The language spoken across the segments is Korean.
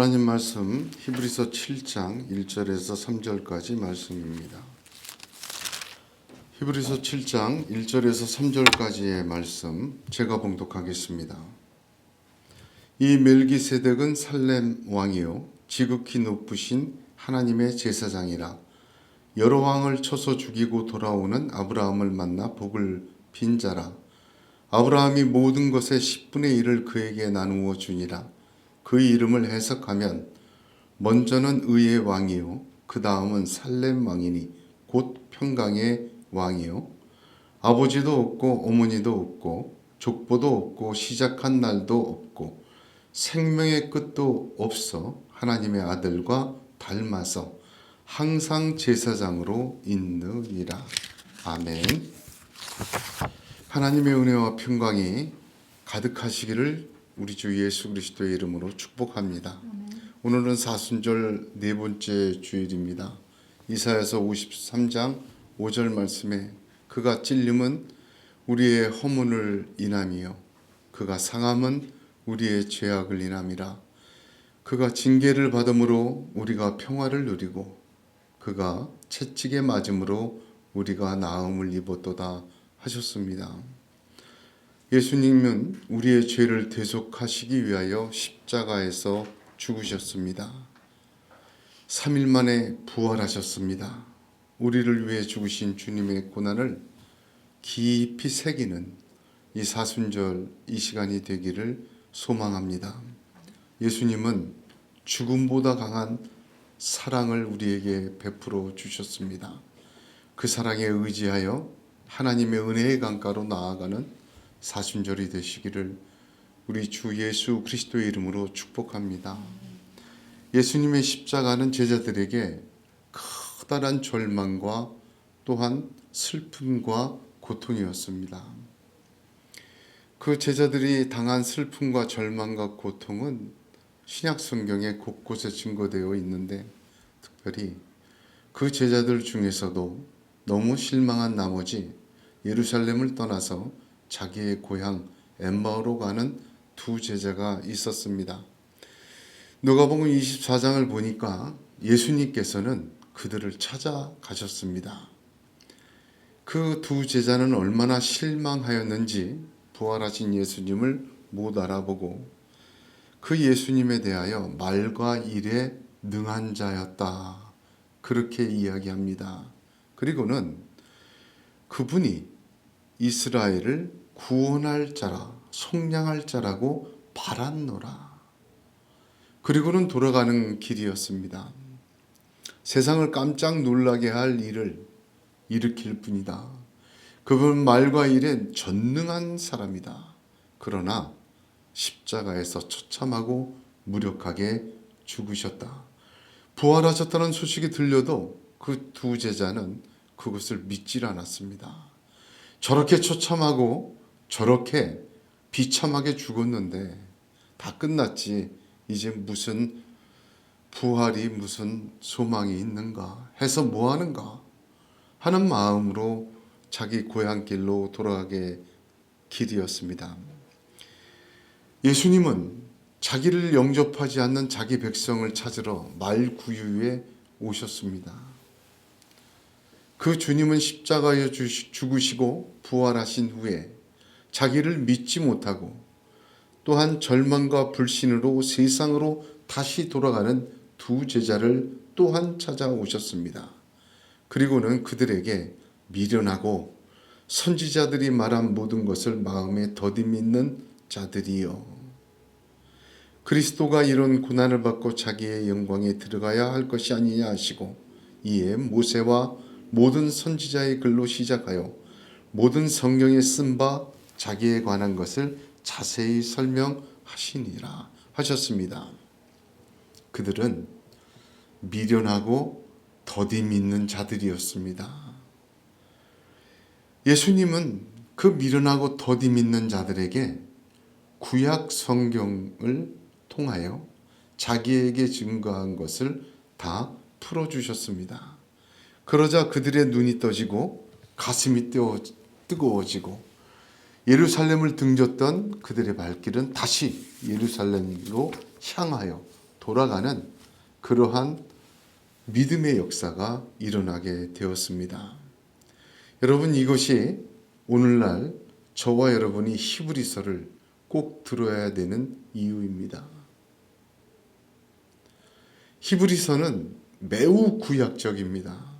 하나님 말씀 히브리서 7장 1절에서 3절까지 말씀입니다. 히브리서 7장 1절에서 3절까지의 말씀 제가 봉독하겠습니다. 이 멜기세덱은 살렘 왕이요 지극히 높으신 하나님의 제사장이라. 여러 왕을 쳐서 죽이고 돌아오는 아브라함을 만나 복을 빈 자라. 아브라함이 모든 것의 10분의 1을 그에게 나누어 주니라. 그 이름을 해석하면 먼저는 의의 왕이요 그 다음은 살렘 왕이니 곧 평강의 왕이요 아버지도 없고 어머니도 없고 족보도 없고 시작한 날도 없고 생명의 끝도 없어 하나님의 아들과 닮아서 항상 제사장으로 있느니라. 아멘. 하나님의 은혜와 평강이 가득하시기를 우리 주 예수 그리스도의 이름으로 축복합니다. 오늘은 사순절 네 번째 주일입니다. 이사야서 53장 5절 말씀에 그가 찔림은 우리의 허물을 인함이요 그가 상함은 우리의 죄악을 인함이라. 그가 징계를 받음으로 우리가 평화를 누리고 그가 채찍에 맞음으로 우리가 나음을 입었도다 하셨습니다. 예수님은 우리의 죄를 대속하시기 위하여 십자가에서 죽으셨습니다. 3일 만에 부활하셨습니다. 우리를 위해 죽으신 주님의 고난을 깊이 새기는 이 사순절 이 시간이 되기를 소망합니다. 예수님은 죽음보다 강한 사랑을 우리에게 베풀어 주셨습니다. 그 사랑에 의지하여 하나님의 은혜의 강가로 나아가는 사순절이 되시기를 우리 주 예수 그리스도의 이름으로 축복합니다. 예수님의 십자가는 제자들에게 커다란 절망과 또한 슬픔과 고통이었습니다. 그 제자들이 당한 슬픔과 절망과 고통은 신약 성경에 곳곳에 증거되어 있는데 특별히 그 제자들 중에서도 너무 실망한 나머지 예루살렘을 떠나서 자기의 고향 엠마오로 가는 두 제자가 있었습니다. 누가복음 24장을 보니까 예수님께서는 그들을 찾아가셨습니다. 그 두 제자는 얼마나 실망하였는지 부활하신 예수님을 못 알아보고 그 예수님에 대하여 말과 일에 능한 자였다 그렇게 이야기합니다. 그리고는 그분이 이스라엘을 구원할 자라 속량할 자라고 바랐노라. 그리고는 돌아가는 길이었습니다. 세상을 깜짝 놀라게 할 일을 일으킬 뿐이다. 그분 말과 일에 전능한 사람이다. 그러나 십자가에서 처참하고 무력하게 죽으셨다. 부활하셨다는 소식이 들려도 그 두 제자는 그것을 믿질 않았습니다. 저렇게 처참하고 저렇게 비참하게 죽었는데 다 끝났지 이제 무슨 부활이 무슨 소망이 있는가 해서 뭐 하는가 하는 마음으로 자기 고향길로 돌아가게 길이었습니다. 예수님은 자기를 영접하지 않는 자기 백성을 찾으러 말구유에 오셨습니다. 그 주님은 십자가에 죽으시고 부활하신 후에 자기를 믿지 못하고 또한 절망과 불신으로 세상으로 다시 돌아가는 두 제자를 또한 찾아오셨습니다. 그리고는 그들에게 미련하고 선지자들이 말한 모든 것을 마음에 더디 믿는 자들이요. 그리스도가 이런 고난을 받고 자기의 영광에 들어가야 할 것이 아니냐 하시고 이에 모세와 모든 선지자의 글로 시작하여 모든 성경에 쓴 바 자기에 관한 것을 자세히 설명하시니라 하셨습니다. 그들은 미련하고 더디 믿는 자들이었습니다. 예수님은 그 미련하고 더디 믿는 자들에게 구약 성경을 통하여 자기에게 증거한 것을 다 풀어주셨습니다. 그러자 그들의 눈이 떠지고 가슴이 뜨거워지고 예루살렘을 등졌던 그들의 발길은 다시 예루살렘으로 향하여 돌아가는 그러한 믿음의 역사가 일어나게 되었습니다. 여러분, 이것이 오늘날 저와 여러분이 히브리서를 꼭 들어야 되는 이유입니다. 히브리서는 매우 구약적입니다.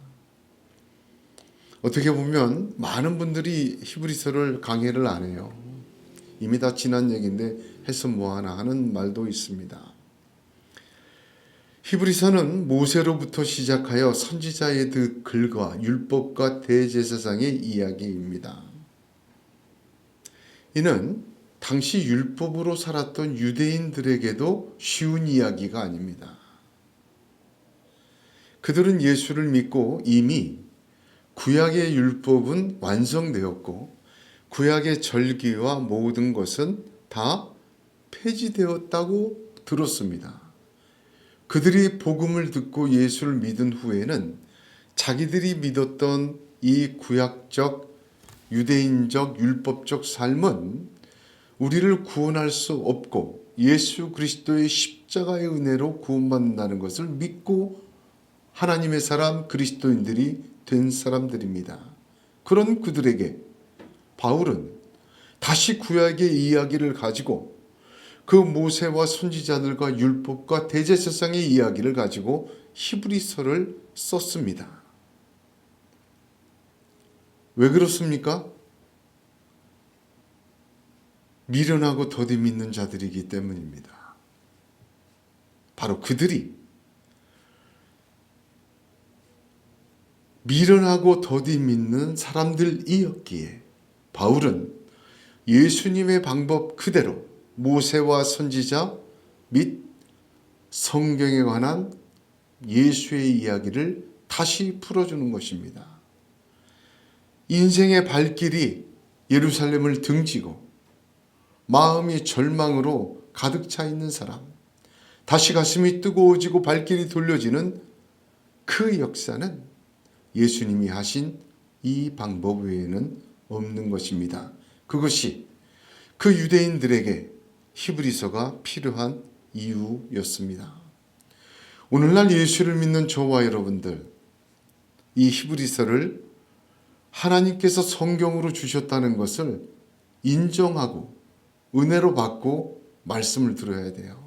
어떻게 보면 많은 분들이 히브리서를 강해를 안 해요. 이미 다 지난 얘기인데 해서 뭐하나 하는 말도 있습니다. 히브리서는 모세로부터 시작하여 선지자의 그 글과 율법과 대제사장의 이야기입니다. 이는 당시 율법으로 살았던 유대인들에게도 쉬운 이야기가 아닙니다. 그들은 예수를 믿고 이미 구약의 율법은 완성되었고 구약의 절기와 모든 것은 다 폐지되었다고 들었습니다. 그들이 복음을 듣고 예수를 믿은 후에는 자기들이 믿었던 이 구약적 유대인적 율법적 삶은 우리를 구원할 수 없고 예수 그리스도의 십자가의 은혜로 구원받는다는 것을 믿고 하나님의 사람 그리스도인들이 된 사람들입니다. 그런 그들에게 바울은 다시 구약의 이야기를 가지고 그 모세와 선지자들과 율법과 대제사장의 이야기를 가지고 히브리서를 썼습니다. 왜 그렇습니까? 미련하고 더디 믿는 자들이기 때문입니다. 바로 그들이 미련하고 더디 믿는 사람들이었기에 바울은 예수님의 방법 그대로 모세와 선지자 및 성경에 관한 예수의 이야기를 다시 풀어주는 것입니다. 인생의 발길이 예루살렘을 등지고 마음이 절망으로 가득 차 있는 사람, 다시 가슴이 뜨거워지고 발길이 돌려지는 그 역사는 예수님이 하신 이 방법 외에는 없는 것입니다. 그것이 그 유대인들에게 히브리서가 필요한 이유였습니다. 오늘날 예수를 믿는 저와 여러분들, 이 히브리서를 하나님께서 성경으로 주셨다는 것을 인정하고 은혜로 받고 말씀을 들어야 돼요.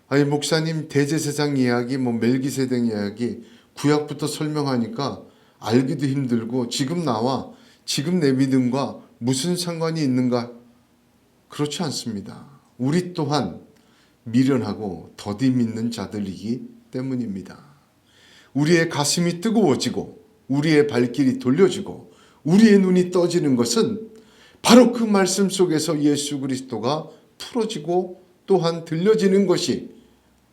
아니, 목사님 대제사장 이야기, 멜기세덱 이야기 구약부터 설명하니까 알기도 힘들고 지금 나와 지금 내 믿음과 무슨 상관이 있는가? 그렇지 않습니다. 우리 또한 미련하고 더디 믿는 자들이기 때문입니다. 우리의 가슴이 뜨거워지고 우리의 발길이 돌려지고 우리의 눈이 떠지는 것은 바로 그 말씀 속에서 예수 그리스도가 풀어지고 또한 들려지는 것이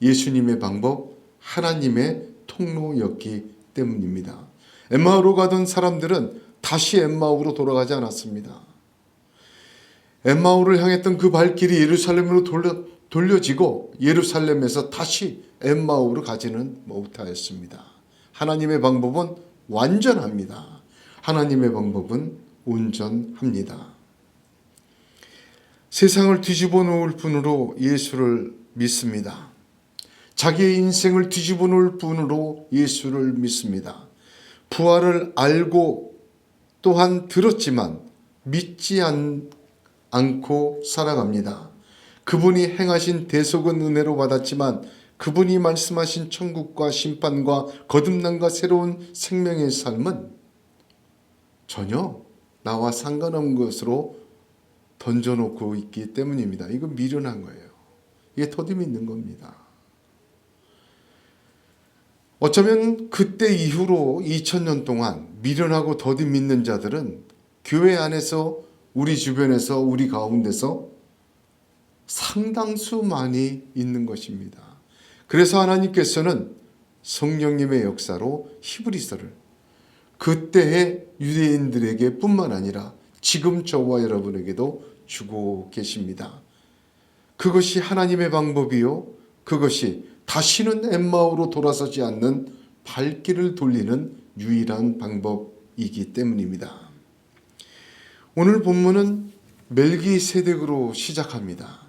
예수님의 방법, 하나님의 통로였기 때문입니다. 엠마오로 가던 사람들은 다시 엠마오로 돌아가지 않았습니다. 엠마오를 향했던 그 발길이 예루살렘으로 돌려지고 예루살렘에서 다시 엠마오로 가지는 못하였습니다. 하나님의 방법은 완전합니다. 하나님의 방법은 온전합니다. 세상을 뒤집어 놓을 분으로 예수를 믿습니다. 자기의 인생을 뒤집어 놓을 분으로 예수를 믿습니다. 부활을 알고 또한 들었지만 믿지 않고 살아갑니다. 그분이 행하신 대속은 은혜로 받았지만 그분이 말씀하신 천국과 심판과 거듭남과 새로운 생명의 삶은 전혀 나와 상관없는 것으로 던져놓고 있기 때문입니다. 이거 미련한 거예요. 이게 더디 믿는 겁니다. 어쩌면 그때 이후로 2000년 동안 미련하고 더디 믿는 자들은 교회 안에서 우리 주변에서 우리 가운데서 상당수 많이 있는 것입니다. 그래서 하나님께서는 성령님의 역사로 히브리서를 그때의 유대인들에게 뿐만 아니라 지금 저와 여러분에게도 주고 계십니다. 그것이 하나님의 방법이요, 그것이 다시는 엠마오로 돌아서지 않는 발길을 돌리는 유일한 방법이기 때문입니다. 오늘 본문은 멜기세덱으로 시작합니다.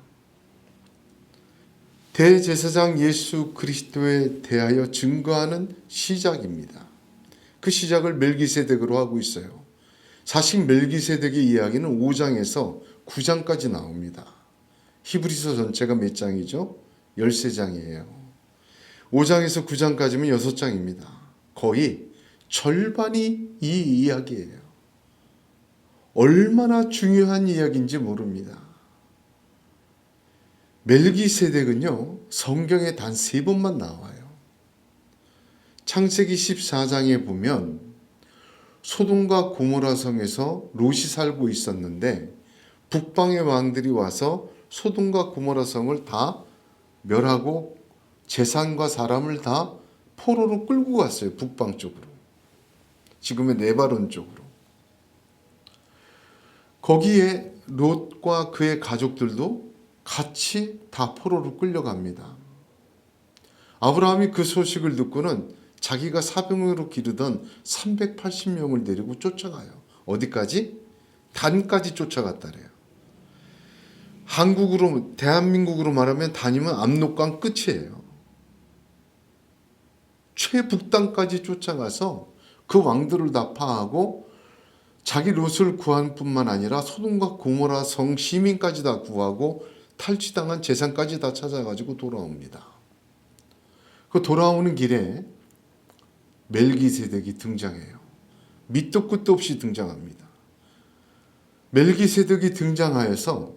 대제사장 예수 그리스도에 대하여 증거하는 시작입니다. 그 시작을 멜기세덱으로 하고 있어요. 사실 멜기세덱의 이야기는 5장에서 9장까지 나옵니다. 히브리서 전체가 몇 장이죠? 13장이에요. 5장에서 9장까지면 6장입니다. 거의 절반이 이 이야기예요. 얼마나 중요한 이야기인지 모릅니다. 멜기세덱은요, 성경에 단 3번만 나와요. 창세기 14장에 보면 소돔과 고모라 성에서 롯이 살고 있었는데 북방의 왕들이 와서 소돔과 고모라 성을 다 멸하고 재산과 사람을 다 포로로 끌고 갔어요. 북방 쪽으로. 지금의 네바론 쪽으로. 거기에 롯과 그의 가족들도 같이 다 포로로 끌려갑니다. 아브라함이 그 소식을 듣고는 자기가 사병으로 기르던 380명을 데리고 쫓아가요. 어디까지? 단까지 쫓아갔다래요. 한국으로, 대한민국으로 말하면 단이면 압록강 끝이에요. 최북단까지 쫓아가서 그 왕들을 다 파하고 자기 롯을 구한 뿐만 아니라 소돔과 고모라 성 시민까지 다 구하고 탈취당한 재산까지 다 찾아가지고 돌아옵니다. 그 돌아오는 길에 멜기세덱이 등장해요. 밑도 끝도 없이 등장합니다. 멜기세덱이 등장하여서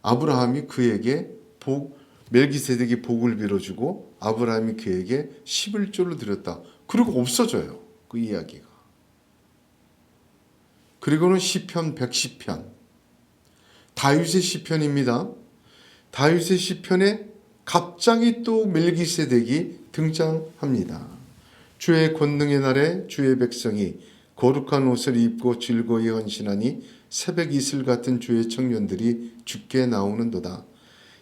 아브라함이 그에게 멜기세덱이 복을 빌어주고 아브라함이 그에게 11조를 드렸다. 그리고 없어져요. 그 이야기가. 그리고는 시편 110편. 다윗의 시편입니다. 다윗의 시편에 갑자기 또 멜기세덱이 등장합니다. 주의 권능의 날에 주의 백성이 거룩한 옷을 입고 즐거이 헌신하니 새벽 이슬 같은 주의 청년들이 주께 나오는도다.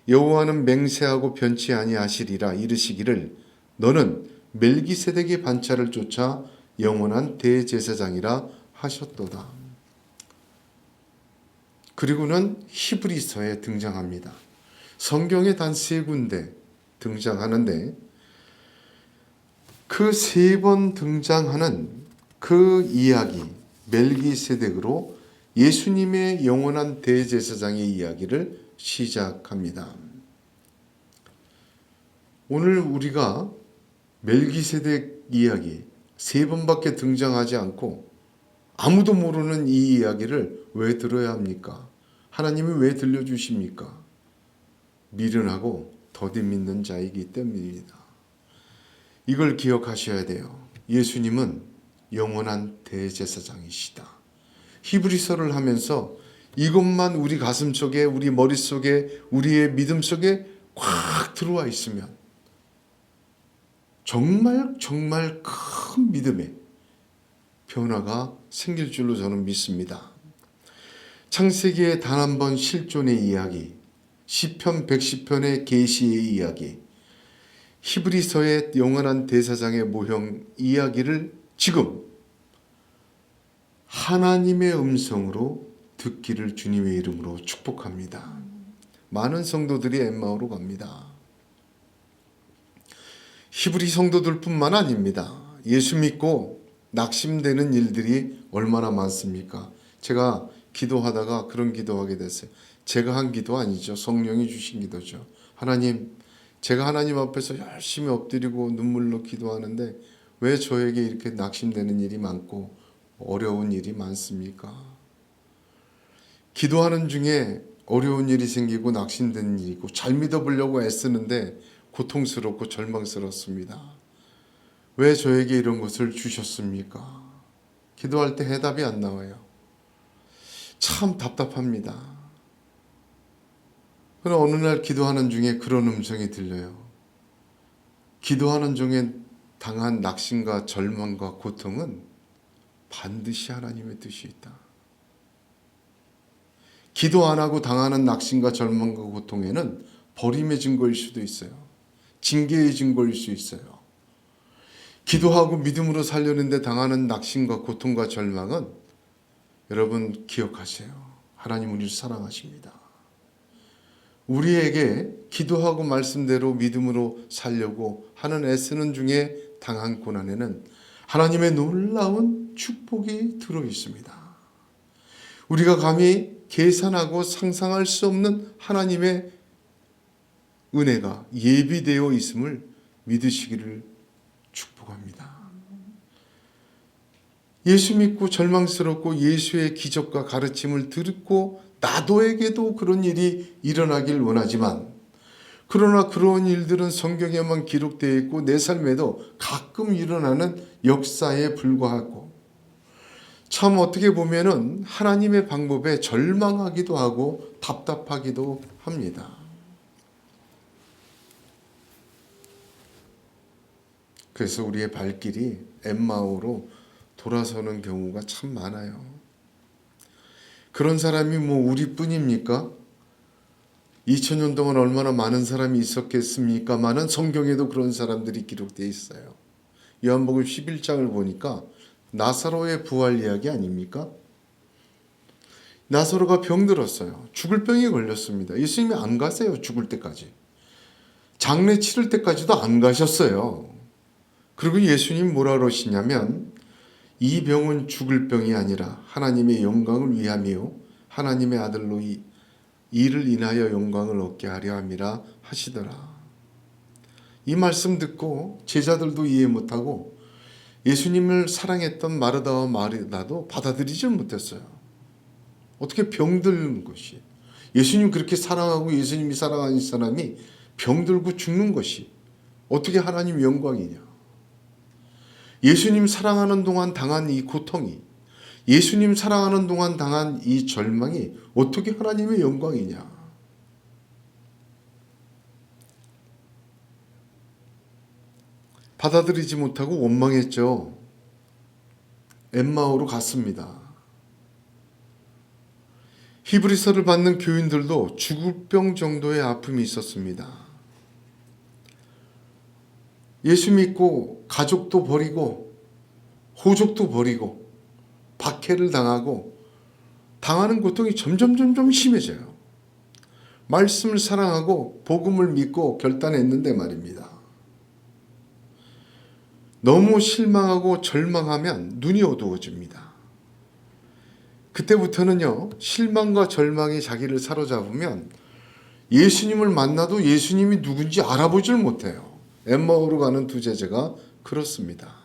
여호와는 맹세하고 변치 아니하시리라 이르시기를 너는 멜기세덱의 반차를 쫓아 영원한 대제사장이라 하셨도다. 그리고는 히브리서에 등장합니다. 성경에 단 3군데 등장하는데 그 3번 등장하는 그 이야기 멜기세덱으로 예수님의 영원한 대제사장의 이야기를 시작합니다. 오늘 우리가 멜기세덱 이야기 3번밖에 등장하지 않고 아무도 모르는 이 이야기를 왜 들어야 합니까? 하나님이 왜 들려주십니까? 미련하고 더디 믿는 자이기 때문입니다. 이걸 기억하셔야 돼요. 예수님은 영원한 대제사장이시다. 히브리서를 하면서 이것만 우리 가슴 속에, 우리 머릿속에, 우리의 믿음 속에 꽉 들어와 있으면 정말 큰 믿음의 변화가 생길 줄로 저는 믿습니다. 창세기의 단 한 번 실존의 이야기, 시편 110편의 계시의 이야기, 히브리서의 영원한 대사장의 모형 이야기를 지금 하나님의 음성으로 듣기를 주님의 이름으로 축복합니다. 많은 성도들이 엠마오로 갑니다. 히브리 성도들뿐만 아닙니다. 예수 믿고 낙심되는 일들이 얼마나 많습니까? 제가 기도하다가 그런 기도하게 됐어요. 제가 한 기도 아니죠. 성령이 주신 기도죠. 하나님, 제가 하나님 앞에서 열심히 엎드리고 눈물로 기도하는데 왜 저에게 이렇게 낙심되는 일이 많고 어려운 일이 많습니까? 기도하는 중에 어려운 일이 생기고 낙심되는 일이고 잘 믿어보려고 애쓰는데 고통스럽고 절망스럽습니다. 왜 저에게 이런 것을 주셨습니까? 기도할 때 해답이 안 나와요. 참 답답합니다. 그러나 어느 날 기도하는 중에 그런 음성이 들려요. 기도하는 중에 당한 낙심과 절망과 고통은 반드시 하나님의 뜻이 있다. 기도 안 하고 당하는 낙심과 절망과 고통에는 버림의 증거일 수도 있어요. 징계의 증거일 수 있어요. 기도하고 믿음으로 살려는데 당하는 낙심과 고통과 절망은 여러분 기억하세요. 하나님 우리를 사랑하십니다. 우리에게 기도하고 말씀대로 믿음으로 살려고 하는 애쓰는 중에 당한 고난에는 하나님의 놀라운 축복이 들어 있습니다. 우리가 감히 계산하고 상상할 수 없는 하나님의 은혜가 예비되어 있음을 믿으시기를 축복합니다. 예수 믿고 절망스럽고 예수의 기적과 가르침을 듣고 나도에게도 그런 일이 일어나길 원하지만, 그러나 그런 일들은 성경에만 기록되어 있고 내 삶에도 가끔 일어나는 역사에 불과하고, 참 어떻게 보면은 하나님의 방법에 절망하기도 하고 답답하기도 합니다. 그래서 우리의 발길이 엠마오로 돌아서는 경우가 참 많아요. 그런 사람이 뭐 우리뿐입니까? 2000년 동안 얼마나 많은 사람이 있었겠습니까마는 성경에도 그런 사람들이 기록되어 있어요. 요한복음 11장을 보니까 나사로의 부활 이야기 아닙니까? 나사로가 병들었어요. 죽을 병에 걸렸습니다. 예수님이 안 가세요. 죽을 때까지. 장례 치를 때까지도 안 가셨어요. 그리고 예수님 뭐라 그러시냐면, 이 병은 죽을 병이 아니라 하나님의 영광을 위함이요 하나님의 아들로 이를 인하여 영광을 얻게 하려 함이라 하시더라. 이 말씀 듣고 제자들도 이해 못하고 예수님을 사랑했던 마르다와 마리다도 받아들이질 못했어요. 어떻게 병든 것이, 예수님 그렇게 사랑하고 예수님이 사랑하는 사람이 병들고 죽는 것이 어떻게 하나님 영광이냐. 예수님 사랑하는 동안 당한 이 고통이, 예수님 사랑하는 동안 당한 이 절망이 어떻게 하나님의 영광이냐. 받아들이지 못하고 원망했죠. 엠마오로 갔습니다. 히브리서를 받는 교인들도 죽을 병 정도의 아픔이 있었습니다. 예수 믿고 가족도 버리고 호족도 버리고 박해를 당하고 당하는 고통이 점점 심해져요. 말씀을 사랑하고 복음을 믿고 결단했는데 말입니다. 너무 실망하고 절망하면 눈이 어두워집니다. 그때부터는요, 실망과 절망이 자기를 사로잡으면 예수님을 만나도 예수님이 누군지 알아보질 못해요. 엠마오로 가는 두 제자가 그렇습니다.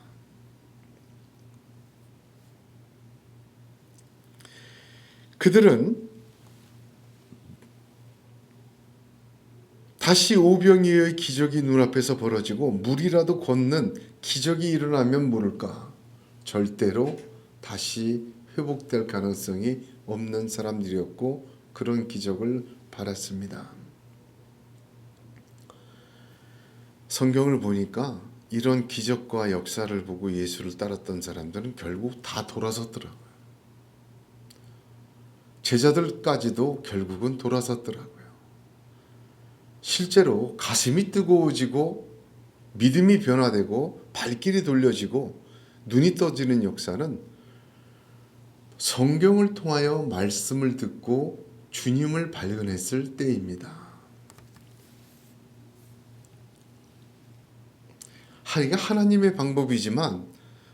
그들은 다시 오병이어의 기적이 눈앞에서 벌어지고 물이라도 걷는 기적이 일어나면 모를까, 절대로 다시 회복될 가능성이 없는 사람들이었고 그런 기적을 바랐습니다. 성경을 보니까 이런 기적과 역사를 보고 예수를 따랐던 사람들은 결국 다 돌아섰더라고요. 제자들까지도 결국은 돌아섰더라고요. 실제로 가슴이 뜨거워지고 믿음이 변화되고 발길이 돌려지고 눈이 떠지는 역사는 성경을 통하여 말씀을 듣고 주님을 발견했을 때입니다. 이게 하나님의 방법이지만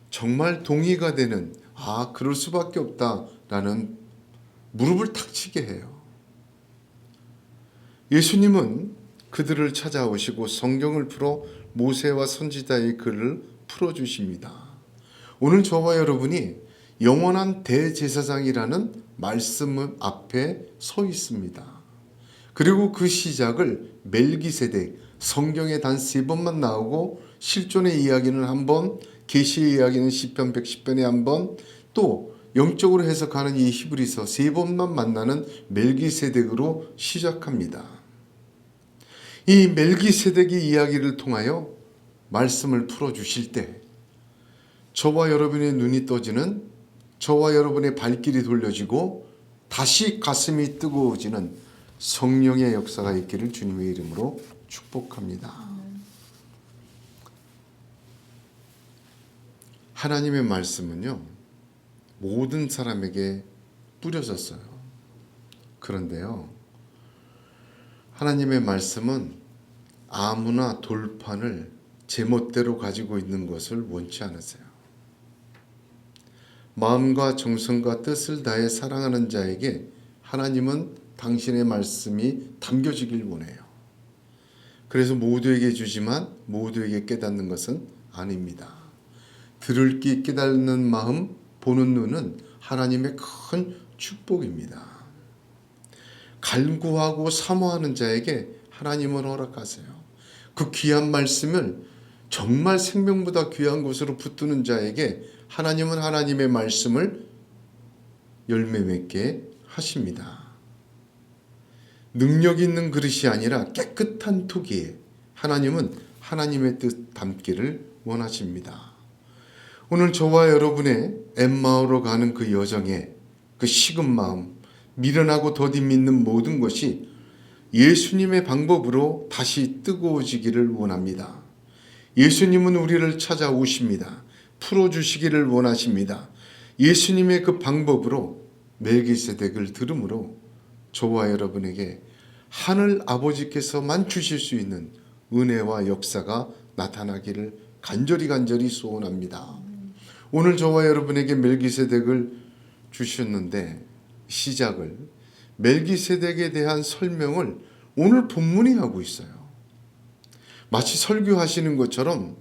정말 동의가 되는, 그럴 수밖에 없다라는 무릎을 탁 치게 해요. 예수님은 그들을 찾아오시고 성경을 풀어 모세와 선지자의 글을 풀어주십니다. 오늘 저와 여러분이 영원한 대제사장이라는 말씀 앞에 서 있습니다. 그리고 그 시작을 멜기세덱, 성경에 단 3번만 나오고 실존의 이야기는 한 번, 계시의 이야기는 시편 110편에 한 번, 또 영적으로 해석하는 이 히브리서 3번만 만나는 멜기세덱으로 시작합니다. 이 멜기세덱의 이야기를 통하여 말씀을 풀어주실 때 저와 여러분의 눈이 떠지는, 저와 여러분의 발길이 돌려지고 다시 가슴이 뜨거워지는 성령의 역사가 있기를 주님의 이름으로 축복합니다. 하나님의 말씀은요, 모든 사람에게 뿌려졌어요. 그런데요, 하나님의 말씀은 아무나 돌판을 제멋대로 가지고 있는 것을 원치 않으세요. 마음과 정성과 뜻을 다해 사랑하는 자에게 하나님은 당신의 말씀이 담겨지길 원해요. 그래서 모두에게 주지만 모두에게 깨닫는 것은 아닙니다. 들을 귀 깨닫는 마음, 보는 눈은 하나님의 큰 축복입니다. 간구하고 사모하는 자에게 하나님은 허락하세요. 그 귀한 말씀을 정말 생명보다 귀한 것으로 붙드는 자에게 하나님은 하나님의 말씀을 열매 맺게 하십니다. 능력 있는 그릇이 아니라 깨끗한 토기에 하나님은 하나님의 뜻 담기를 원하십니다. 오늘 저와 여러분의 엠마오로 가는 그 여정에 그 식은 마음, 미련하고 더디 믿는 모든 것이 예수님의 방법으로 다시 뜨거워지기를 원합니다. 예수님은 우리를 찾아오십니다. 풀어주시기를 원하십니다. 예수님의 그 방법으로 멜기세덱을 들음으로 저와 여러분에게 하늘 아버지께서만 주실 수 있는 은혜와 역사가 나타나기를 간절히 소원합니다. 오늘 저와 여러분에게 멜기세덱을 주셨는데 시작을 멜기세덱에 대한 설명을 오늘 본문이 하고 있어요. 마치 설교하시는 것처럼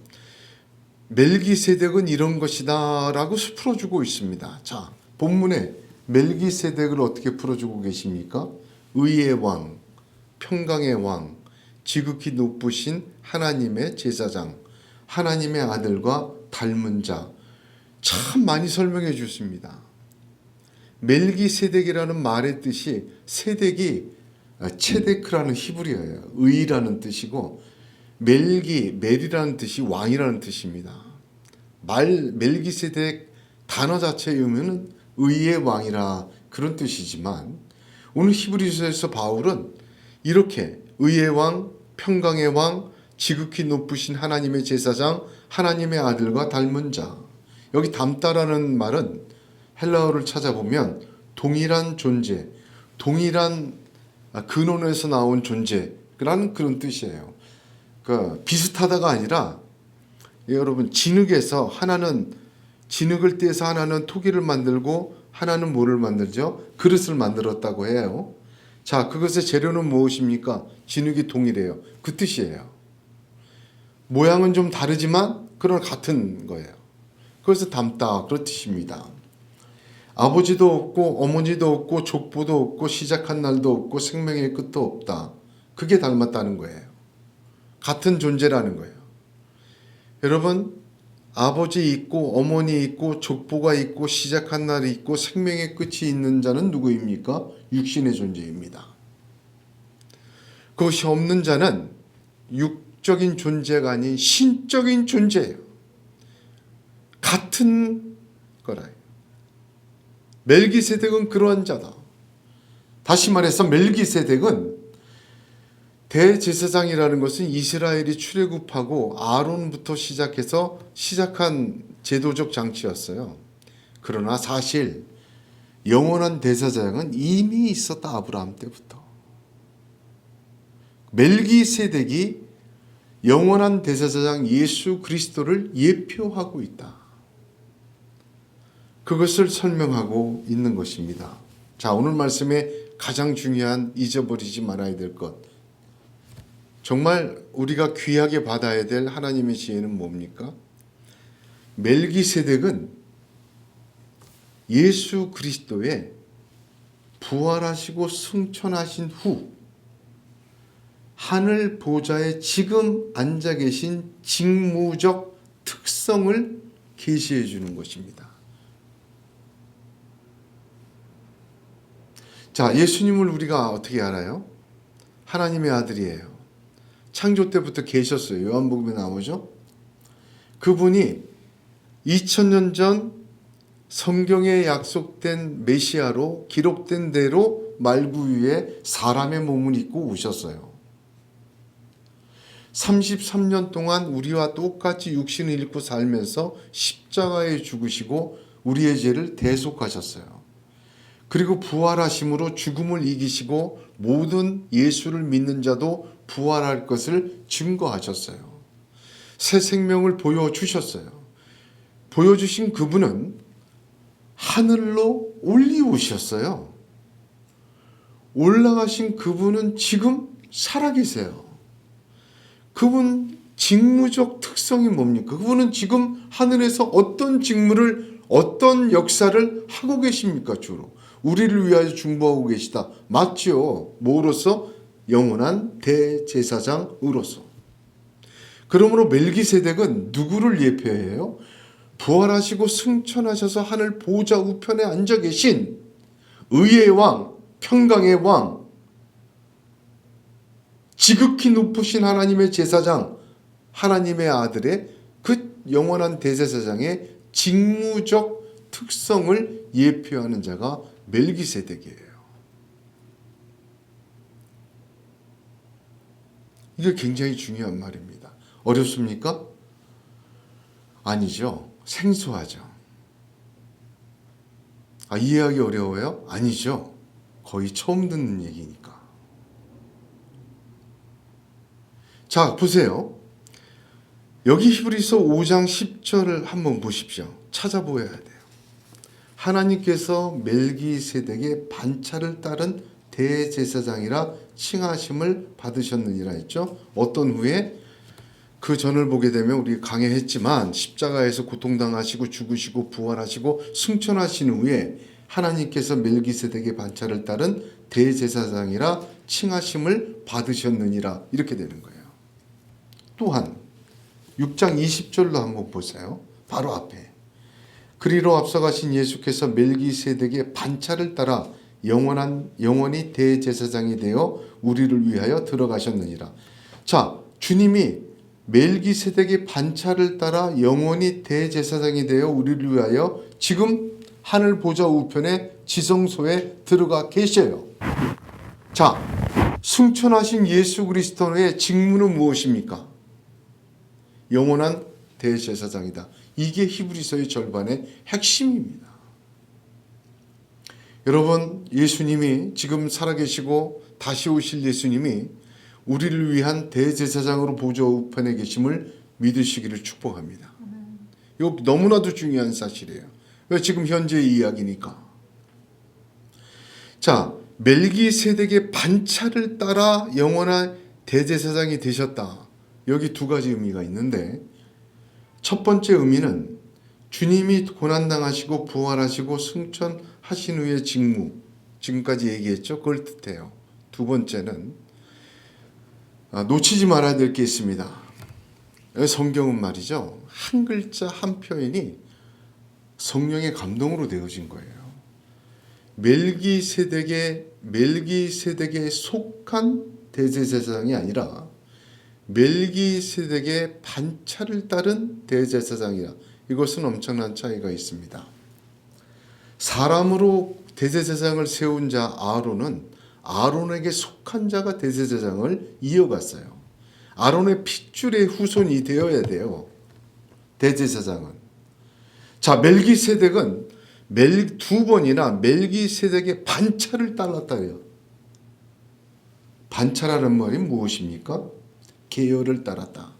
멜기세덱은 이런 것이다 라고 풀어주고 있습니다. 자, 본문에 멜기세덱을 어떻게 풀어주고 계십니까? 의의 왕, 평강의 왕, 지극히 높으신 하나님의 제사장, 하나님의 아들과 닮은 자, 참 많이 설명해 주십니다. 멜기세덱이라는 말의 뜻이 세덱이 체데크라는 히브리어예요. 의라는 뜻이고 멜이라는 뜻이 왕이라는 뜻입니다. 멜기세덱 단어 자체의 의미는 의의 왕이라 그런 뜻이지만 오늘 히브리서에서 바울은 이렇게 의의 왕, 평강의 왕, 지극히 높으신 하나님의 제사장, 하나님의 아들과 닮은 자. 여기 닮다라는 말은 헬라어를 찾아보면 동일한 존재, 동일한 근원에서 나온 존재라는 그런 뜻이에요. 그러니까 비슷하다가 아니라 여러분 진흙에서 하나는 진흙을 떼서 하나는 토기를 만들고 하나는 뭐를 만들죠? 그릇을 만들었다고 해요. 자, 그것의 재료는 무엇입니까? 진흙이 동일해요. 그 뜻이에요. 모양은 좀 다르지만 그러나 같은 거예요. 그래서 닮다 그런 뜻입니다. 아버지도 없고 어머니도 없고 족보도 없고 시작한 날도 없고 생명의 끝도 없다. 그게 닮았다는 거예요. 같은 존재라는 거예요. 여러분, 아버지 있고 어머니 있고 족보가 있고 시작한 날이 있고 생명의 끝이 있는 자는 누구입니까? 육신의 존재입니다. 그것이 없는 자는 육적인 존재가 아닌 신적인 존재예요. 같은 거라요. 멜기세덱은 그러한 자다. 다시 말해서 멜기세덱은 대제사장이라는 것은 이스라엘이 출애굽하고 아론부터 시작해서 시작한 제도적 장치였어요. 그러나 사실 영원한 대제사장은 이미 있었다. 아브라함 때부터. 멜기세덱이 영원한 대제사장 예수 그리스도를 예표하고 있다. 그것을 설명하고 있는 것입니다. 자, 오늘 말씀에 가장 중요한 잊어버리지 말아야 될 것. 정말 우리가 귀하게 받아야 될 하나님의 지혜는 뭡니까? 멜기세덱은 예수 그리스도의 부활하시고 승천하신 후 하늘 보좌에 지금 앉아 계신 직무적 특성을 계시해 주는 것입니다. 자, 예수님을 우리가 어떻게 알아요? 하나님의 아들이에요. 창조 때부터 계셨어요. 요한복음에 나오죠. 그분이 2000년 전 성경에 약속된 메시아로 기록된 대로 말구 위에 사람의 몸을 입고 오셨어요. 33년 동안 우리와 똑같이 육신을 입고 살면서 십자가에 죽으시고 우리의 죄를 대속하셨어요. 그리고 부활하심으로 죽음을 이기시고 모든 예수를 믿는 자도 부활할 것을 증거하셨어요. 새 생명을 보여주셨어요. 보여주신 그분은 하늘로 올리우셨어요. 올라가신 그분은 지금 살아계세요. 그분 직무적 특성이 뭡니까? 그분은 지금 하늘에서 어떤 직무를, 어떤 역사를 하고 계십니까? 주로 우리를 위하여 중보하고 계시다. 맞지요? 뭐로서? 영원한 대제사장으로서. 그러므로 멜기세덱은 누구를 예표해요? 부활하시고 승천하셔서 하늘 보좌 우편에 앉아 계신 의의 왕, 평강의 왕, 지극히 높으신 하나님의 제사장, 하나님의 아들의 그 영원한 대제사장의 직무적 특성을 예표하는 자가 멜기세덱이에요. 이게 굉장히 중요한 말입니다. 어렵습니까? 아니죠. 생소하죠. 이해하기 어려워요? 아니죠. 거의 처음 듣는 얘기니까. 자, 보세요. 여기 히브리서 5장 10절을 한번 보십시오. 찾아보아야 돼요. 하나님께서 멜기세덱의 반차를 따른 대제사장이라 칭하심을 받으셨느니라 했죠. 어떤 후에? 그 전을 보게 되면 우리 강해했지만 십자가에서 고통당하시고 죽으시고 부활하시고 승천하신 후에 하나님께서 멜기세덱의 반차를 따른 대제사장이라 칭하심을 받으셨느니라 이렇게 되는 거예요. 또한 6장 20절로 한번 보세요. 바로 앞에. 그리로 앞서가신 예수께서 멜기세덱의 반차를 따라 영원히 대제사장이 되어 우리를 위하여 들어가셨느니라. 자, 주님이 멜기세덱의 반차를 따라 영원히 대제사장이 되어 우리를 위하여 지금 하늘 보좌 우편에 지성소에 들어가 계셔요. 자, 승천하신 예수 그리스도의 직무는 무엇입니까? 영원한 대제사장이다. 이게 히브리서의 절반의 핵심입니다. 여러분, 예수님이 지금 살아계시고 다시 오실 예수님이 우리를 위한 대제사장으로 보좌 우편에 계심을 믿으시기를 축복합니다. 이거 너무나도 중요한 사실이에요. 왜? 지금 현재의 이야기니까. 자, 멜기세덱의 반차를 따라 영원한 대제사장이 되셨다. 여기 두 가지 의미가 있는데, 첫 번째 의미는 주님이 고난당하시고 부활하시고 승천하신 후의 직무, 지금까지 얘기했죠. 그걸 뜻해요. 두 번째는 놓치지 말아야 될 게 있습니다. 성경은 말이죠. 한 글자 한 표현이 성령의 감동으로 되어진 거예요. 멜기세덱에 속한 대제사장이 아니라 멜기세덱의 반차를 따른 대제사장이라. 이것은 엄청난 차이가 있습니다. 사람으로 대제사장을 세운 자 아론에게 속한 자가 대제사장을 이어갔어요. 아론의 핏줄의 후손이 되어야 돼요. 대제사장은. 자, 멜기세덱은 두 번이나 멜기세덱의 반차를 따랐다 해요. 반차라는 말이 무엇입니까? 계열을 따랐다.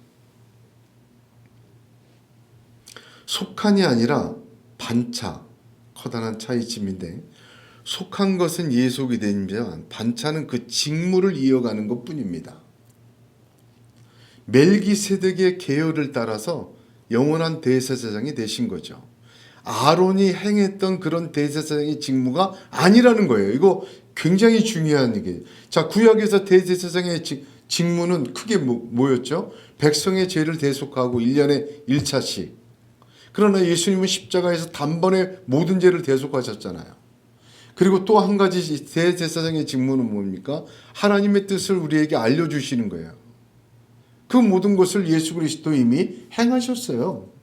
속한이 아니라 반차, 커다란 차이점인데, 속한 것은 예속이 되지만 반차는 그 직무를 이어가는 것뿐입니다. 멜기세덱의 계열을 따라서 영원한 대제사장이 되신 거죠. 아론이 행했던 그런 대제사장의 직무가 아니라는 거예요. 이거 굉장히 중요한 얘기예요. 자, 구약에서 대제사장의 직무는 크게 뭐였죠? 백성의 죄를 대속하고 1년에 1차씩. 그러나 예수님은 십자가에서 단번에 모든 죄를 대속하셨잖아요. 그리고 또 한 가지 대제사장의 직무는 뭡니까? 하나님의 뜻을 우리에게 알려주시는 거예요. 그 모든 것을 예수 그리스도 이미 행하셨어요.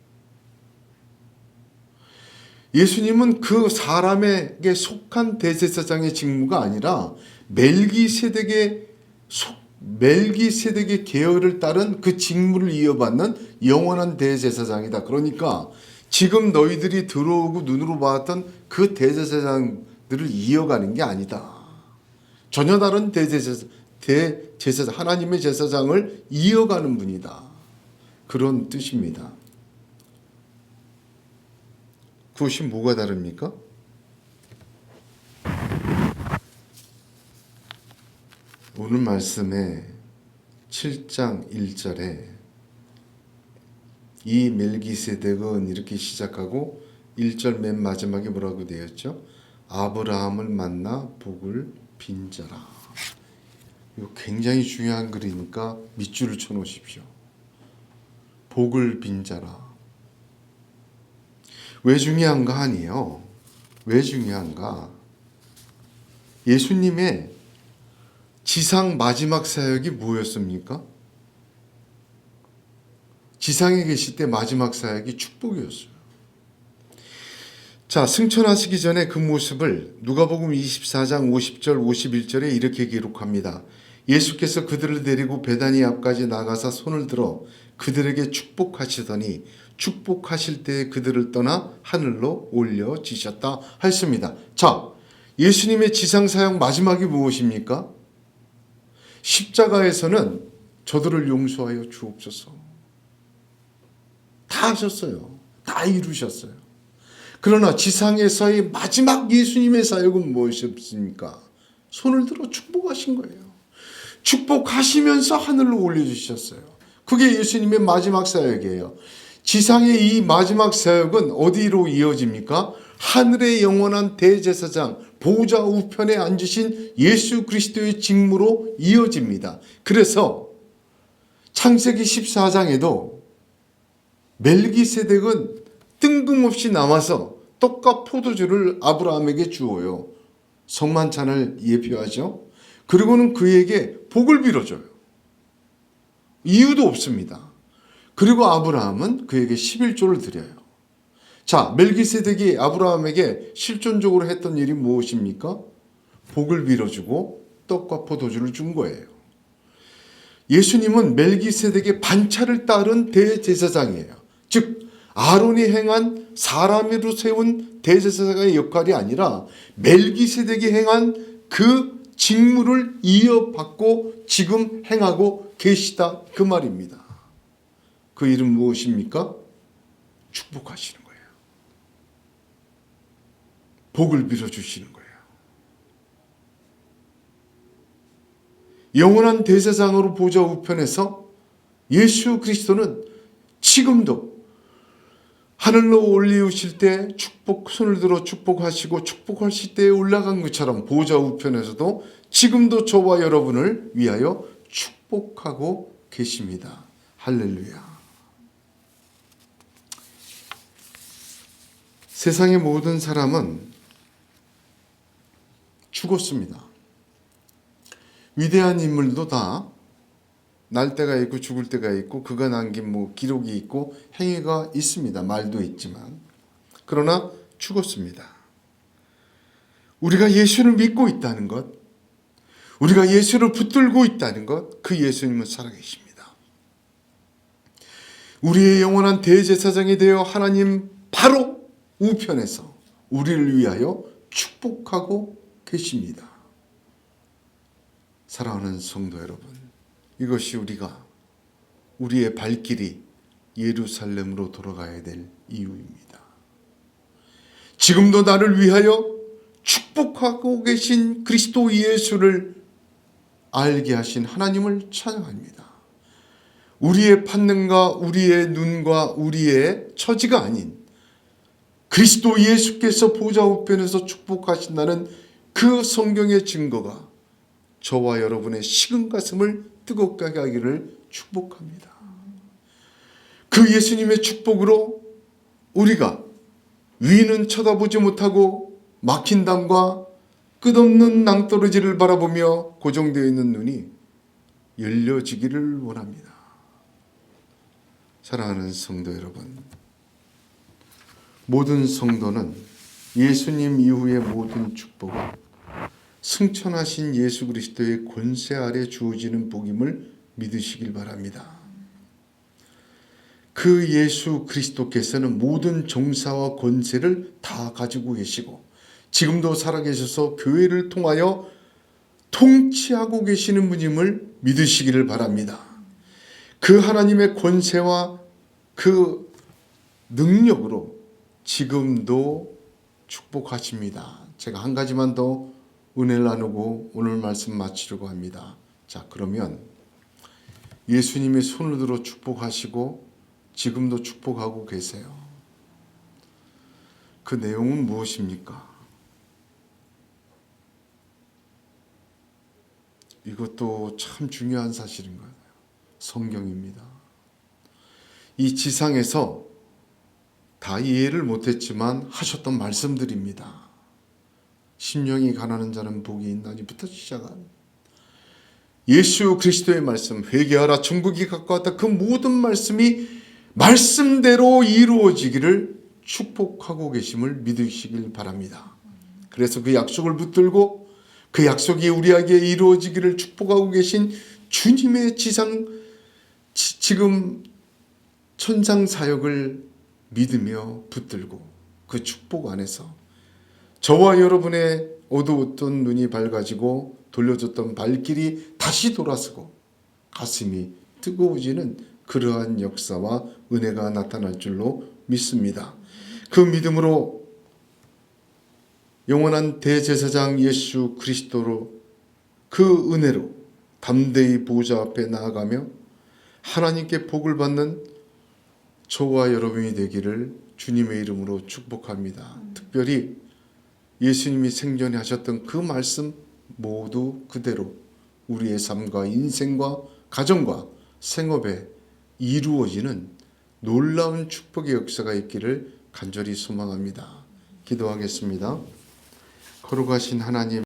예수님은 그 사람에게 속한 대제사장의 직무가 아니라 멜기세덱의 계열을 따른 그 직무를 이어받는 영원한 대제사장이다. 그러니까 지금 너희들이 들어오고 눈으로 봤던 그 대제사장들을 이어가는 게 아니다. 전혀 다른 대제사장, 하나님의 제사장을 이어가는 분이다. 그런 뜻입니다. 그것이 뭐가 다릅니까? 오늘 말씀에 7장 1절에 이 멜기세덱은 이렇게 시작하고 1절 맨 마지막에 뭐라고 되었죠? 아브라함을 만나 복을 빈 자라. 이거 굉장히 중요한 글이니까 밑줄을 쳐놓으십시오. 복을 빈 자라. 왜 중요한가 하니요. 왜 중요한가? 예수님의 지상 마지막 사역이 뭐였습니까? 지상에 계실 때 마지막 사역이 축복이었어요. 자, 승천하시기 전에 그 모습을 누가복음 24장 50절 51절에 이렇게 기록합니다. 예수께서 그들을 데리고 베다니 앞까지 나가사 손을 들어 그들에게 축복하시더니 축복하실 때 그들을 떠나 하늘로 올려지셨다 했습니다. 자, 예수님의 지상 사역 마지막이 무엇입니까? 십자가에서는 저들을 용서하여 주옵소서. 다 하셨어요. 다 이루셨어요. 그러나 지상에서의 마지막 예수님의 사역은 무엇이었습니까? 손을 들어 축복하신 거예요. 축복하시면서 하늘로 올려주셨어요. 그게 예수님의 마지막 사역이에요. 지상의 이 마지막 사역은 어디로 이어집니까? 하늘의 영원한 대제사장 보좌 우편에 앉으신 예수 그리스도의 직무로 이어집니다. 그래서 창세기 14장에도 멜기세덱은 뜬금없이 나와서 떡과 포도주를 아브라함에게 주어요. 성만찬을 예표하죠. 그리고는 그에게 복을 빌어줘요. 이유도 없습니다. 그리고 아브라함은 그에게 11조를 드려요. 자, 멜기세덱이 아브라함에게 실존적으로 했던 일이 무엇입니까? 복을 빌어주고 떡과 포도주를 준 거예요. 예수님은 멜기세덱의 반차를 따른 대제사장이에요. 즉 아론이 행한 사람으로 세운 대제사장의 역할이 아니라 멜기세덱이 행한 그 직무를 이어받고 지금 행하고 계시다 그 말입니다. 그 이름 무엇입니까? 축복하시는 거예요. 복을 빌어주시는 거예요. 영원한 대제사장으로 보좌 우편에서 예수 그리스도는 지금도 하늘로 올리우실 때 손을 들어 축복하시고 축복하실 때 올라간 것처럼 보좌 우편에서도 지금도 저와 여러분을 위하여 축복하고 계십니다. 할렐루야. 세상의 모든 사람은 죽었습니다. 위대한 인물도 다 날 때가 있고 죽을 때가 있고 그가 남긴 기록이 있고 행위가 있습니다. 말도 있지만 그러나 죽었습니다. 우리가 예수를 믿고 있다는 것, 우리가 예수를 붙들고 있다는 것, 그 예수님은 살아계십니다. 우리의 영원한 대제사장이 되어 하나님 바로 우편에서 우리를 위하여 축복하고 계십니다. 사랑하는 성도 여러분, 이것이 우리의 발길이 예루살렘으로 돌아가야 될 이유입니다. 지금도 나를 위하여 축복하고 계신 그리스도 예수를 알게 하신 하나님을 찬양합니다. 우리의 판능과 우리의 눈과 우리의 처지가 아닌 그리스도 예수께서 보좌 우편에서 축복하신다는 그 성경의 증거가 저와 여러분의 식은 가슴을 뜨겁게 하기를 축복합니다. 그 예수님의 축복으로 우리가 위는 쳐다보지 못하고 막힌 담과 끝없는 낭떠러지를 바라보며 고정되어 있는 눈이 열려지기를 원합니다. 사랑하는 성도 여러분, 모든 성도는 예수님 이후의 모든 축복은 승천하신 예수 그리스도의 권세 아래 주어지는 복임을 믿으시길 바랍니다. 그 예수 그리스도께서는 모든 정사와 권세를 다 가지고 계시고 지금도 살아계셔서 교회를 통하여 통치하고 계시는 분임을 믿으시기를 바랍니다. 그 하나님의 권세와 그 능력으로 지금도 축복하십니다. 제가 한 가지만 더 은혜를 나누고 오늘 말씀 마치려고 합니다. 자, 그러면 예수님이 손을 들어 축복하시고 지금도 축복하고 계세요. 그 내용은 무엇입니까? 이것도 참 중요한 사실인 거예요. 성경입니다. 이 지상에서 다 이해를 못했지만 하셨던 말씀들입니다. 심령이 가난한 자는 복이 있나니부터 시작한 예수 그리스도의 말씀, 회개하라 천국이 가까웠다, 그 모든 말씀이 말씀대로 이루어지기를 축복하고 계심을 믿으시길 바랍니다. 그래서 그 약속을 붙들고 그 약속이 우리에게 이루어지기를 축복하고 계신 주님의 지금 천상 사역을 믿으며 붙들고 그 축복 안에서 저와 여러분의 어두웠던 눈이 밝아지고 돌려줬던 발길이 다시 돌아서고 가슴이 뜨거워지는 그러한 역사와 은혜가 나타날 줄로 믿습니다. 그 믿음으로 영원한 대제사장 예수 그리스도로 그 은혜로 담대히 보좌 앞에 나아가며 하나님께 복을 받는 저와 여러분이 되기를 주님의 이름으로 축복합니다. 특별히 예수님이 생전에 하셨던 그 말씀 모두 그대로 우리의 삶과 인생과 가정과 생업에 이루어지는 놀라운 축복의 역사가 있기를 간절히 소망합니다. 기도하겠습니다. 거룩하신 하나님,